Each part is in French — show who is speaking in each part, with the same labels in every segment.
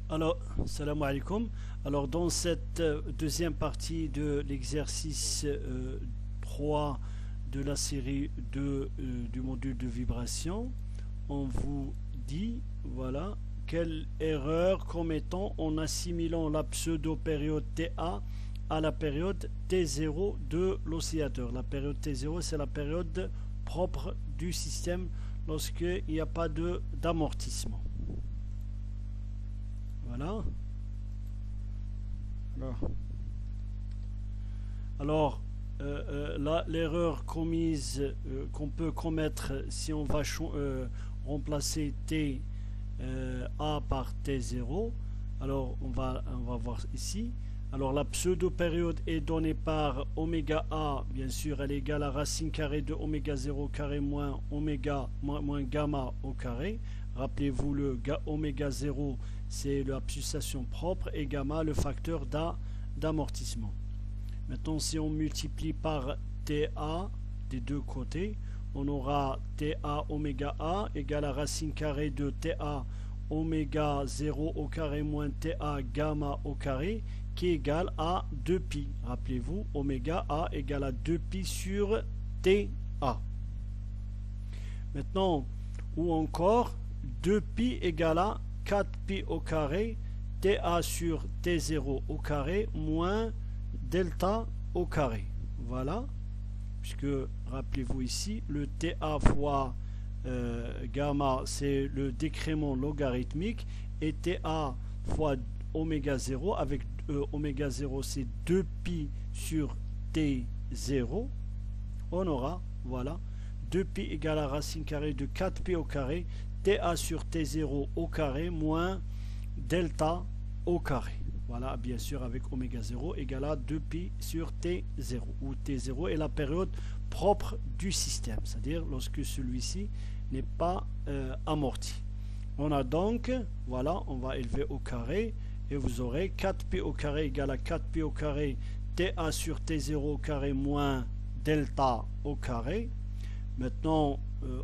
Speaker 1: Alors, salam alaikum. Alors, dans cette deuxième partie de l'exercice 3 de la série 2 du module de vibration, on vous dit, voilà, quelle erreur commettons en assimilant la pseudo-période TA à la période T0 de l'oscillateur. La période T0, c'est la période propre du système lorsqu'il n'y a pas d'amortissement. Voilà. Alors là, l'erreur commise qu'on peut commettre si on va remplacer T A par T0. Alors on va voir ici. Alors la pseudo-période est donnée par oméga A, bien sûr, elle est égale à racine carrée de oméga 0 carré moins oméga moins gamma au carré. Rappelez-vous, le oméga 0, c'est la pulsation propre et gamma, le facteur d'amortissement. Maintenant, si on multiplie par TA des deux côtés, on aura TA oméga A égale à racine carrée de TA oméga 0 au carré moins TA gamma au carré, qui est égal à 2pi. Rappelez-vous, oméga A égale à 2pi sur TA. Maintenant, ou encore 2pi égale à 4pi au carré, TA sur T0 au carré, moins delta au carré. Voilà, puisque, rappelez-vous ici, le TA fois gamma, c'est le décrément logarithmique, et TA fois oméga 0, avec oméga 0, c'est 2pi sur T0, on aura, voilà, 2pi égale à racine carrée de 4pi au carré, TA sur T0 au carré moins delta au carré. Voilà, bien sûr, avec oméga 0 égale à 2pi sur T0, où T0 est la période propre du système, c'est-à-dire lorsque celui-ci n'est pas amorti. On a donc, voilà, on va élever au carré, et vous aurez 4pi au carré égale à 4pi au carré, TA sur T0 au carré moins delta au carré. Maintenant,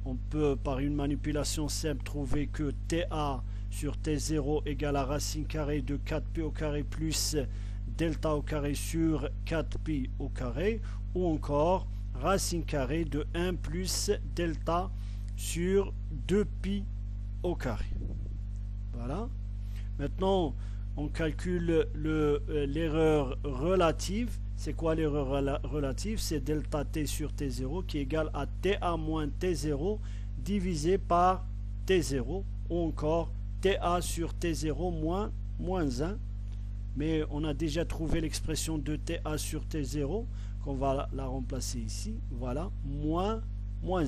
Speaker 1: on peut par une manipulation simple trouver que TA sur T0 égale à racine carrée de 4pi au carré plus delta au carré sur 4pi au carré, ou encore racine carrée de 1 plus delta sur 2pi au carré. Voilà. Maintenant, on calcule l'erreur relative. C'est quoi l'erreur relative? C'est delta T sur T0 qui est égal à TA moins T0 divisé par T0, ou encore TA sur T0 moins 1. Mais on a déjà trouvé l'expression de TA sur T0 qu'on va la remplacer ici. Voilà, moins 1.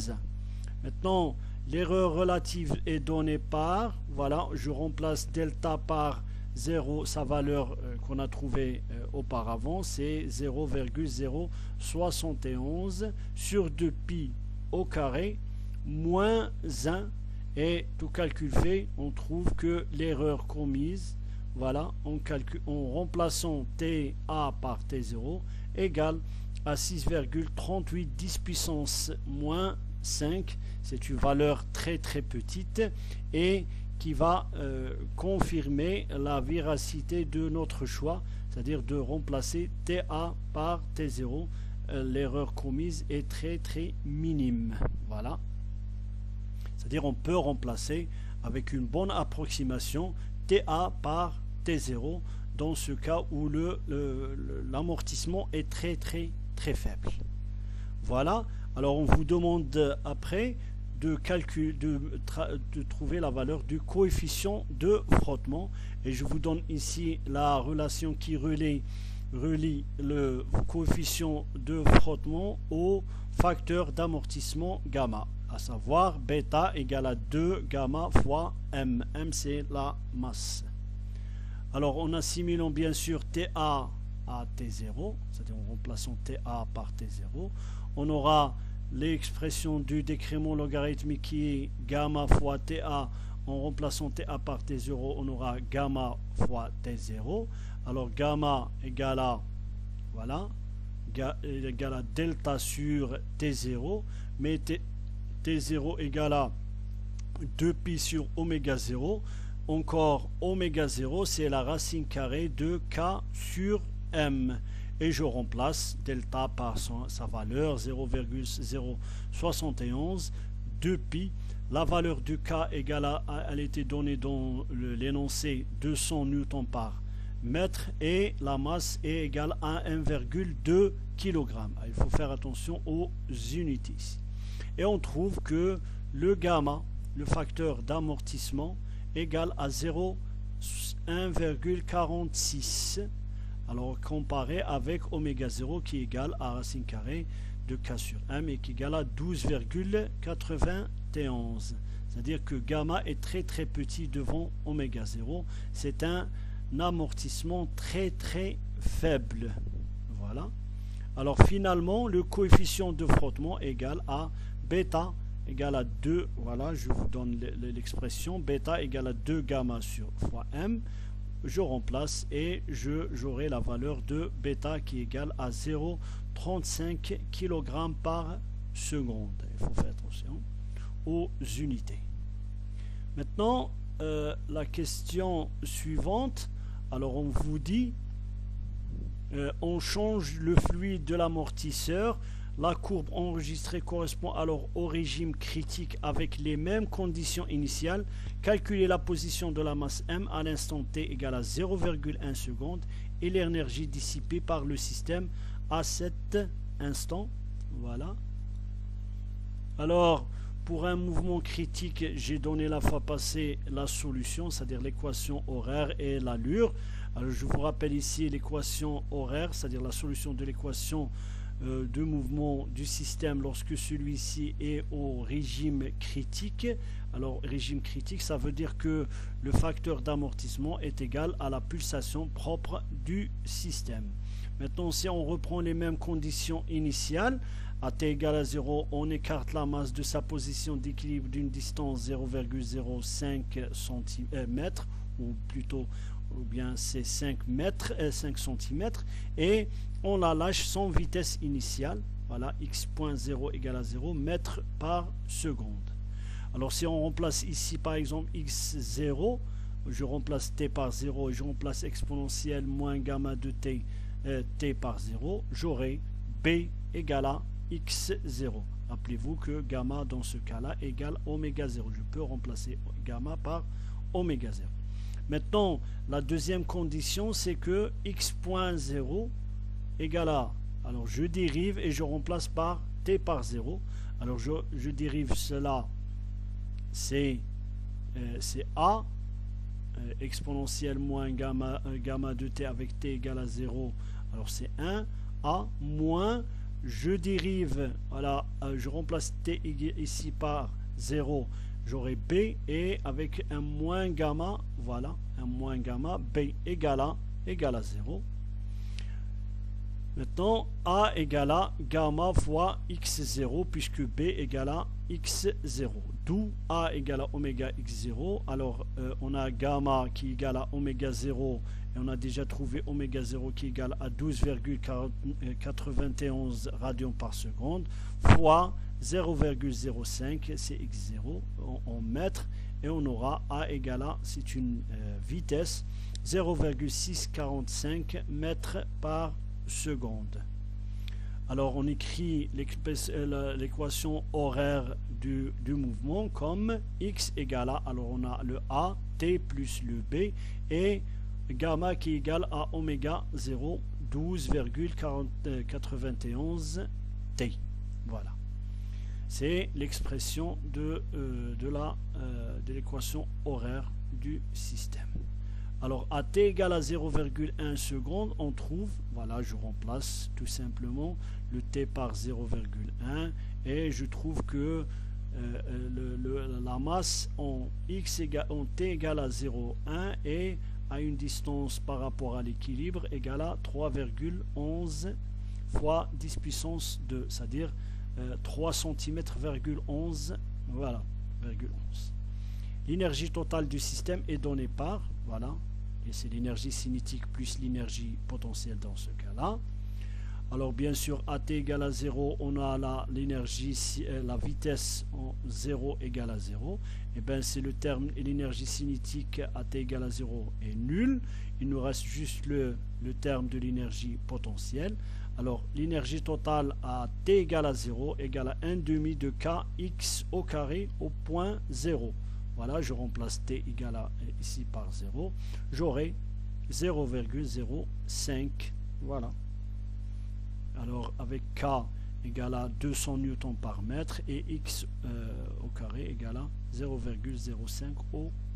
Speaker 1: Maintenant, l'erreur relative est donnée par, voilà, je remplace delta par 0, sa valeur qu'on a trouvée auparavant, c'est 0,071 sur 2pi au carré moins 1, et tout calcul fait, on trouve que l'erreur commise, voilà, en remplaçant TA par T0 égale à 6,38 10 puissance moins 5. C'est une valeur très petite et qui va confirmer la véracité de notre choix, c'est-à-dire de remplacer TA par T0. L'erreur commise est très minime. Voilà. C'est-à-dire on peut remplacer avec une bonne approximation TA par T0 dans ce cas où l'amortissement est très faible. Voilà. Alors on vous demande après de trouver la valeur du coefficient de frottement, et je vous donne ici la relation qui relie le coefficient de frottement au facteur d'amortissement gamma, à savoir bêta égale à 2 gamma fois m. M, c'est la masse. Alors en assimilant bien sûr TA à T0, c'est-à-dire en remplaçant TA par T0, on aura l'expression du décrément logarithmique qui est gamma fois TA. En remplaçant TA par T0, on aura gamma fois T0. Alors gamma égale à, voilà, égale à delta sur T0, mais T0 égale à 2pi sur oméga 0. encore oméga 0, c'est la racine carrée de K sur M. Et je remplace delta par sa valeur 0,071 de pi. La valeur de K égale à, elle était donnée dans l'énoncé 200 newtons par mètre et la masse est égale à 1,2 kg. Il faut faire attention aux unités ici. Et on trouve que le gamma, le facteur d'amortissement, égale à 1,46. Alors comparé avec oméga 0 qui est égal à racine carrée de K sur M et qui est égal à 12,91. C'est-à-dire que gamma est très très petit devant oméga 0. C'est un amortissement très très faible. Voilà. Alors finalement, le coefficient de frottement est égal à bêta égale à 2. Voilà, je vous donne l'expression. Bêta égale à 2 gamma sur fois M. Je remplace et j'aurai la valeur de bêta qui est égale à 0,35 kg par seconde. Il faut faire attention aux unités. Maintenant, la question suivante. Alors, on vous dit, on change le fluide de l'amortisseur. La courbe enregistrée correspond alors au régime critique avec les mêmes conditions initiales. Calculez la position de la masse M à l'instant t égale à 0,1 seconde et l'énergie dissipée par le système à cet instant. Voilà. Alors, pour un mouvement critique, j'ai donné la fois passée la solution, c'est-à-dire l'équation horaire et l'allure. Alors, je vous rappelle ici l'équation horaire, c'est-à-dire la solution de l'équation de mouvement du système lorsque celui-ci est au régime critique. Alors régime critique, ça veut dire que le facteur d'amortissement est égal à la pulsation propre du système. Maintenant, si on reprend les mêmes conditions initiales, à t égale à 0, on écarte la masse de sa position d'équilibre d'une distance 0,05 cm, ou plutôt ou bien c'est 5 cm, et on la lâche sans vitesse initiale. Voilà, x.0 égale à 0 mètres par seconde. Alors si on remplace ici par exemple x0, je remplace t par 0 et je remplace exponentielle moins gamma de t, t par 0, j'aurai b égale à x0. Rappelez-vous que gamma dans ce cas-là égale oméga 0. Je peux remplacer gamma par oméga 0. Maintenant, la deuxième condition, c'est que x.0 égale à, alors je dérive et je remplace par t par 0. Alors je dérive cela, c'est a, exponentielle moins gamma de t avec t égale à 0, alors c'est 1, a, moins, je dérive, voilà, je remplace t ici par 0, j'aurai b, et avec un moins gamma, voilà, un moins gamma, b égale à 0. Maintenant, a égale à gamma fois x0, puisque b égale à x0. D'où a égale à oméga x0. Alors, on a gamma qui égale à oméga 0, et on a déjà trouvé oméga 0 qui égale à 12,91 radians par seconde, fois 0,05, c'est x0 en mètres, et on aura a égale à, c'est une vitesse, 0,645 mètres par seconde. Alors on écrit l'équation horaire du mouvement comme x égale à, alors on a le a, t plus le b, et gamma qui égale à oméga 0, 12,91 t. Voilà. C'est l'expression de l'équation horaire du système. Alors, à t égale à 0,1 seconde, on trouve, voilà, je remplace tout simplement le t par 0,1 et je trouve que la masse en t égale à 0,1 et à une distance par rapport à l'équilibre égale à 3,11 fois 10 puissance 2, c'est-à-dire 3 cm,11, voilà, 11. L'énergie totale du système est donnée par, voilà, et c'est l'énergie cinétique plus l'énergie potentielle dans ce cas-là. Alors bien sûr, AT égale à 0, on a l'énergie, la vitesse en 0 égale à 0. Et bien c'est le terme, et l'énergie cinétique AT égale à 0 est nul. Il nous reste juste le terme de l'énergie potentielle. Alors l'énergie totale à T égale à 0 égale à 1 demi de kx au carré au point 0. Voilà, je remplace T égale à ici par 0. J'aurai 0,05. Voilà. Alors avec K égale à 200 newtons par mètre et X au carré égale à 0,05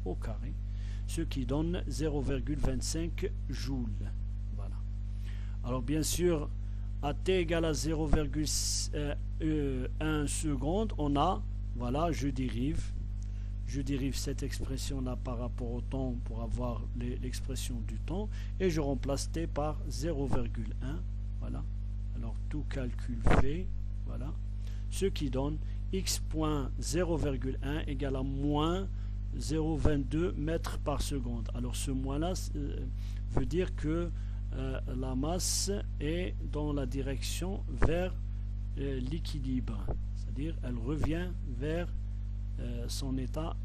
Speaker 1: au carré, ce qui donne 0,25 joules. Voilà. Alors bien sûr, à T égale à 0,1 seconde, on a, voilà, je dérive cette expression là par rapport au temps pour avoir l'expression du temps et je remplace T par 0,1. Voilà. Alors tout calcul fait, voilà, ce qui donne x.0,1 égale à moins 0,22 mètres par seconde. Alors ce moins-là veut dire que la masse est dans la direction vers l'équilibre, c'est-à-dire elle revient vers son état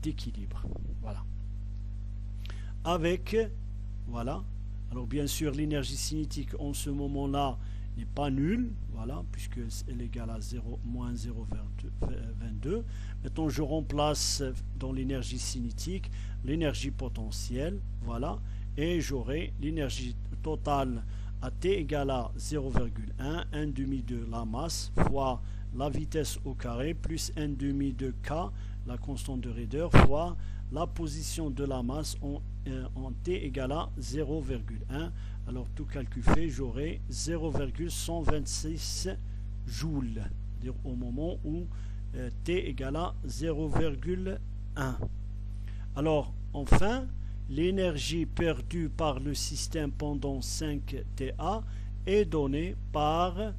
Speaker 1: d'équilibre. Voilà. Avec, voilà, alors bien sûr l'énergie cinétique en ce moment-là n'est pas nulle, voilà, puisque elle est égale à 0, moins 0,22. Maintenant je remplace dans l'énergie cinétique l'énergie potentielle, voilà, et j'aurai l'énergie totale à T égale à 0,1, 1 demi de la masse, fois la vitesse au carré, plus 1 demi de K, la constante de raideur, fois la position de la masse en T égale à 0,1. Alors tout calcul fait, j'aurai 0,126 joules, c'est-à-dire au moment où T égale à 0,1. Alors enfin, l'énergie perdue par le système pendant 5 TA est donnée par,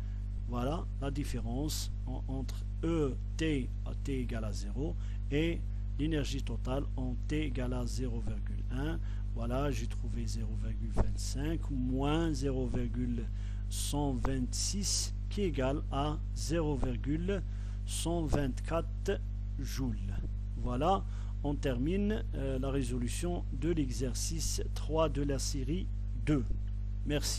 Speaker 1: voilà, la différence entre ET à T égale à 0 et l'énergie totale en T égale à 0,1. Voilà, j'ai trouvé 0,25 moins 0,126 qui égale à 0,124 joules. Voilà, on termine la résolution de l'exercice 3 de la série 2. Merci.